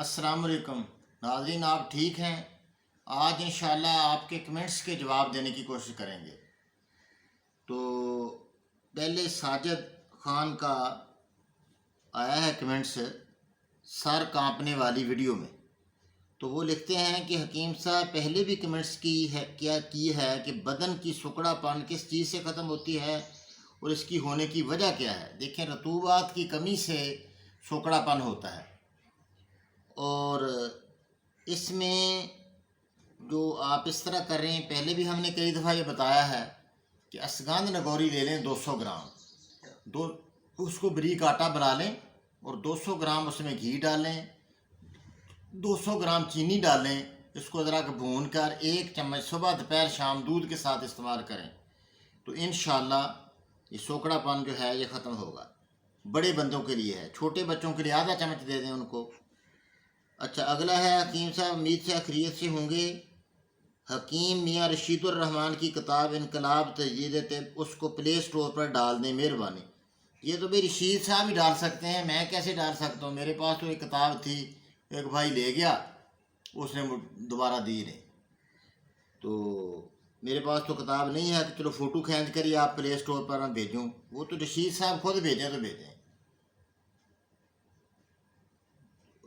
अस्सलाम वालेकुम नाज़रीन, आप ठीक हैं। आज इंशाल्लाह आपके कमेंट्स के जवाब देने की कोशिश करेंगे। तो पहले साजिद खान का आया है कमेंट्स सर कांपने वाली वीडियो में। तो वो लिखते हैं कि हकीम साहब पहले भी कमेंट्स की है कि बदन की सुकड़ापन किस चीज़ से ख़त्म होती है और इसकी होने की वजह क्या है। देखें, रतूबात की कमी से सुकड़ापन होता है और इसमें जो आप इस तरह कर रहे हैं, पहले भी हमने कई दफ़ा ये बताया है कि असगंध नगौरी ले लें 200 ग्राम, उसको बारीक आटा बना लें और 200 ग्राम उसमें घी डालें, 200 ग्राम चीनी डालें, इसको ज़रा भून कर 1 चम्मच सुबह दोपहर शाम दूध के साथ इस्तेमाल करें तो इंशाल्लाह ये सोकड़ापन जो है ये ख़त्म होगा। बड़े बंदों के लिए है, छोटे बच्चों के लिए आधा चम्मच दे दें उनको। अच्छा, अगला है हकीम साहब, उम्मीद से खैरियत से होंगे। हकीम मियाँ रशीदुर रहमान की किताब इनकलाब तजदीद तिब, उसको प्ले स्टोर पर डाल दें मेहरबानी। ये तो भाई रशीद साहब ही डाल सकते हैं, मैं कैसे डाल सकता हूँ। मेरे पास तो एक किताब थी, एक भाई ले गया, उसने दोबारा दी नहीं। तो मेरे पास तो किताब नहीं है कि चलो फ़ोटो खींच कर ही आप प्ले स्टोर पर मैं भेजूँ। वो तो रशीद साहब खुद भेजें तो भेजें।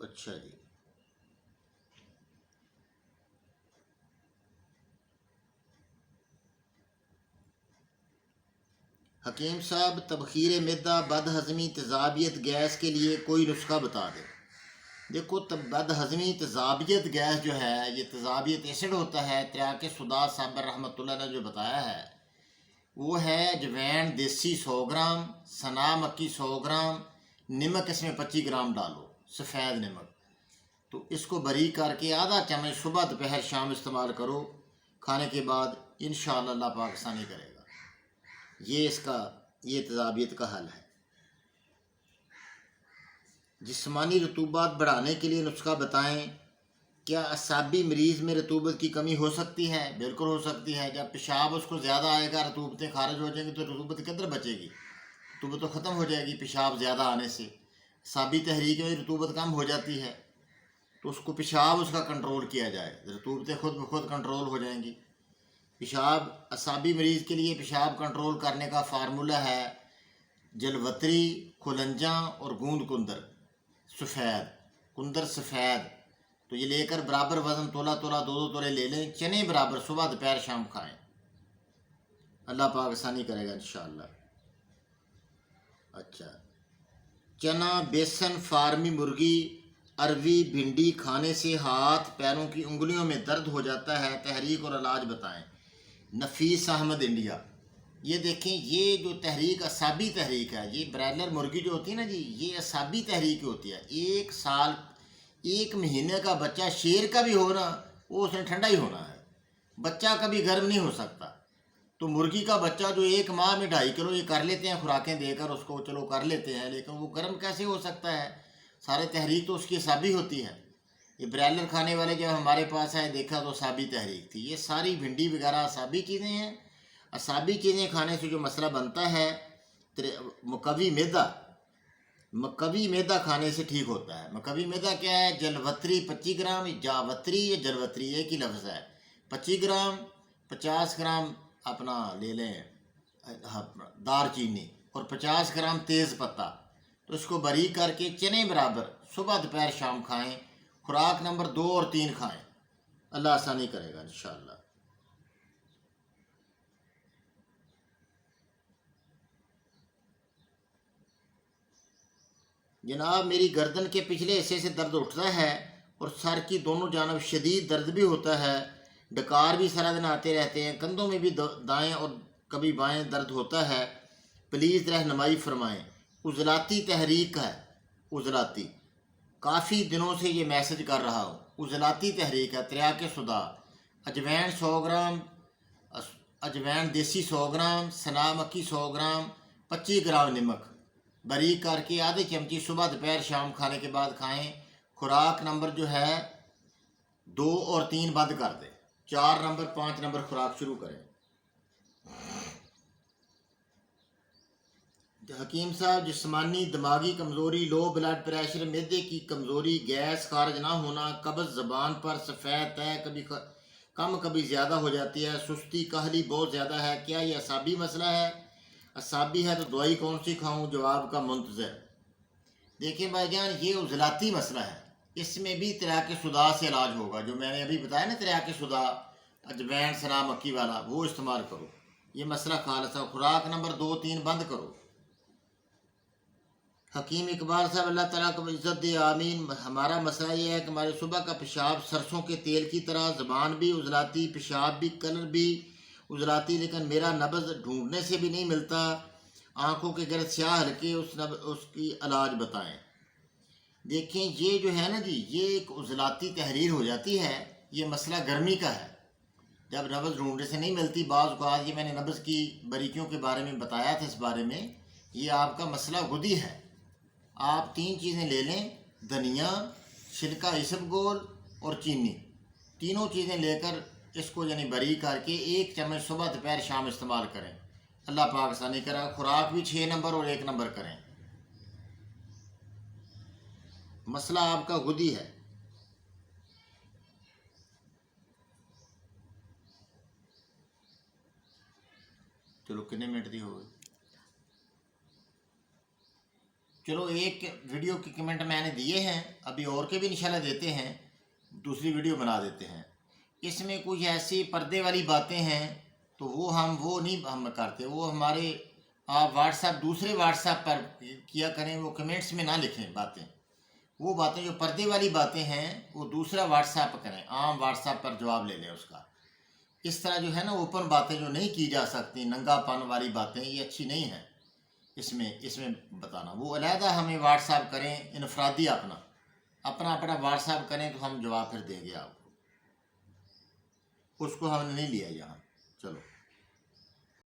अच्छा जी, हकीम साहब तबखीर मैदा, बदहज़मी, तेज़ाबियत गैस के लिए कोई नुस्खा बता दें। देखो, तब बदहज़मी तेज़ाबियत गैस जो है, ये तेज़ाबियत एसिड होता है। त्रियाके सुदा साहब रहमतुल्लाह ने जो बताया है वो है अजवैन देसी 100 ग्राम, सना मक्की 100 ग्राम, नमक इसमें 25 ग्राम डालो, सफ़ेद नमक। तो इसको बारीक करके आधा चम्मच सुबह दोपहर शाम इस्तेमाल करो खाने के बाद, इंशाअल्लाह अल्लाह पाक आसानी करेगा। ये तेज़ाबियत का हल है। जिस्मानी रतूबात बढ़ाने के लिए नुस्खा बताएं। क्या असाबी मरीज़ में रतूबत की कमी हो सकती है? बिल्कुल हो सकती है। जब पेशाब उसको ज़्यादा आएगा, रतूबतें खारिज हो जाएंगी तो रतूबत किधर बचेगी? रतूबत तो ख़त्म हो जाएगी पेशाब ज़्यादा आने से। असाबी तहरीक में रतूबत कम हो जाती है तो उसको पेशाब उसका कंट्रोल किया जाए, रतूबतें खुद ब खुद कंट्रोल हो जाएंगी। पेशाब असाबी मरीज़ के लिए पेशाब कंट्रोल करने का फार्मूला है जलवतरी, खुलंजा और गूंद कुंदर सफ़ेद, कुंदर सफ़ेद। तो ये लेकर बराबर वज़न तोला तोला 2-2 तोले ले लें, चने बराबर सुबह दोपहर शाम खाएं, अल्लाह पाक आसानी करेगा इंशाअल्लाह। अच्छा, चना, बेसन, फार्मी मुर्गी, अरवी, भिंडी खाने से हाथ पैरों की उंगलियों में दर्द हो जाता है, तहरीक और इलाज बताएं। नफीस अहमद, इंडिया। ये देखें, ये जो तहरीक असाबी तहरीक है, ये ब्रायलर मुर्गी जो होती है ना जी, ये असाबी तहरीक होती है। 1 साल 1 महीने का बच्चा शेर का भी हो ना, वो उसने ठंडा ही होना है, बच्चा कभी गर्म नहीं हो सकता। तो मुर्गी का बच्चा जो 1 माह में 2.5 किलो ये कर लेते हैं खुराकें देकर उसको, चलो कर लेते हैं, लेकिन वो गर्म कैसे हो सकता है? सारे तहरीक तो उसकी असाबी होती है। ये ब्रायलर खाने वाले जब हमारे पास आए देखा तो असाबी तहरीक थी। ये सारी भिंडी वगैरह असाबी चीज़ें हैं। असाबी चीज़ें खाने से जो मसला बनता है, मकवी मैदा, मकवी मैदा खाने से ठीक होता है। मकवी मैदा क्या है? जलवतरी 25 ग्राम, जावतरी या जलवतरी एक ही लफ्ज़ है। 25 ग्राम, 50 ग्राम अपना ले लें दार चीनी और 50 ग्राम तेज़ पत्ता। तो इसको बारीक करके चने बराबर सुबह दोपहर शाम खाएं। खुराक नंबर 2 और 3 खाएं, अल्लाह आसानी करेगा इंशाअल्लाह। जनाब, मेरी गर्दन के पिछले हिस्से से दर्द उठता है और सर की दोनों जानब शदीद दर्द भी होता है। डकार भी सारा दिन आते रहते हैं। कंधों में भी दाएं और कभी बाएं दर्द होता है। प्लीज़ रहनुमाई फरमाएं। उजलाती तहरीक है, उजलाती, काफ़ी दिनों से ये मैसेज कर रहा हूँ। उजलाती तहरीक है। त्रियाके सुदा, अजवैन 100 ग्राम, अजवैन देसी 100 ग्राम, सना मक्की 100 ग्राम, 25 ग्राम नमक बारीक करके आधे चमची सुबह दोपहर शाम खाने के बाद खाएं। खुराक नंबर जो है 2 और 3 बंद कर दें, 4 नंबर 5 नंबर खुराक शुरू करें। حکیم صاحب جسمانی دماغی کمزوری، لو بلڈ پریشر، معدے کی کمزوری، گیس خارج نہ ہونا، قبض، زبان پر سفید ہے کبھی کم کبھی زیادہ ہو جاتی ہے، سستی، کاہلی بہت زیادہ ہے، کیا یہ اعصابی مسئلہ ہے؟ اعصابی ہے تو دوائی کون سی کھاؤں؟ جواب کا منتظر۔ دیکھیں بھائی جان، یہ عضلاتی مسئلہ ہے، اس میں بھی تریاق صدا سے علاج ہوگا، جو میں نے ابھی بتایا نا تریاق صدا، اجوین، سنا مکی والا، وہ استعمال کرو، یہ مسئلہ خالص ہے۔ خوراک نمبر 2 3 بند کرو۔ حکیم اقبال صاحب اللہ تعالیٰ کو عزت دے، آمین۔ ہمارا مسئلہ یہ ہے کہ ہمارے صبح کا پیشاب سرسوں کے تیل کی طرح، زبان بھی عضلاتی، پیشاب بھی، کلر بھی عضلاتی، لیکن میرا نبض ڈھونڈنے سے بھی نہیں ملتا، آنکھوں کے گرد سیاہ ہلکے، اس کی علاج بتائیں۔ دیکھیں یہ جو ہے نا جی، یہ ایک عضلاتی تحریر ہو جاتی ہے، یہ مسئلہ گرمی کا ہے، جب نبض ڈھونڈنے سے نہیں ملتی۔ بعض اوقات یہ میں نے نبض کی باریکیوں کے بارے میں بتایا تھا، اس بارے میں یہ آپ کا مسئلہ غدی ہے۔ آپ 3 چیزیں لے لیں، دھنیا، چھلکا اسب گول اور چینی، تینوں چیزیں لے کر اس کو یعنی بری کر کے 1 چمچ صبح دوپہر شام استعمال کریں، اللہ پاک آسانی کرا۔ خوراک بھی 6 نمبر اور 1 نمبر کریں۔ مسئلہ آپ کا غدی ہے۔ چلو کتنے منٹ دی ہو گئی؟ چلو ایک ویڈیو کے کمنٹ میں نے دیے ہیں، ابھی اور کے بھی انشاءاللہ دیتے ہیں، دوسری ویڈیو بنا دیتے ہیں۔ اس میں کچھ ایسی پردے والی باتیں ہیں تو وہ نہیں ہم کرتے، وہ ہمارے آپ دوسرے واٹس ایپ پر کیا کریں، وہ کمنٹس میں نہ لکھیں باتیں، وہ باتیں جو پردے والی باتیں ہیں وہ دوسرا واٹس ایپ کریں، عام واٹس ایپ پر جواب لے لیں اس کا۔ اس طرح جو ہے نا اوپن باتیں جو نہیں کی جا سکتی، ننگا پن والی باتیں، یہ اچھی نہیں ہیں۔ اس میں بتانا، وہ علیحدہ ہمیں واٹس ایپ کریں، انفرادی اپنا واٹس ایپ کریں تو ہم جواب پھر دیں گے آپ کو، اس کو ہم نے نہیں لیا یہاں۔ چلو۔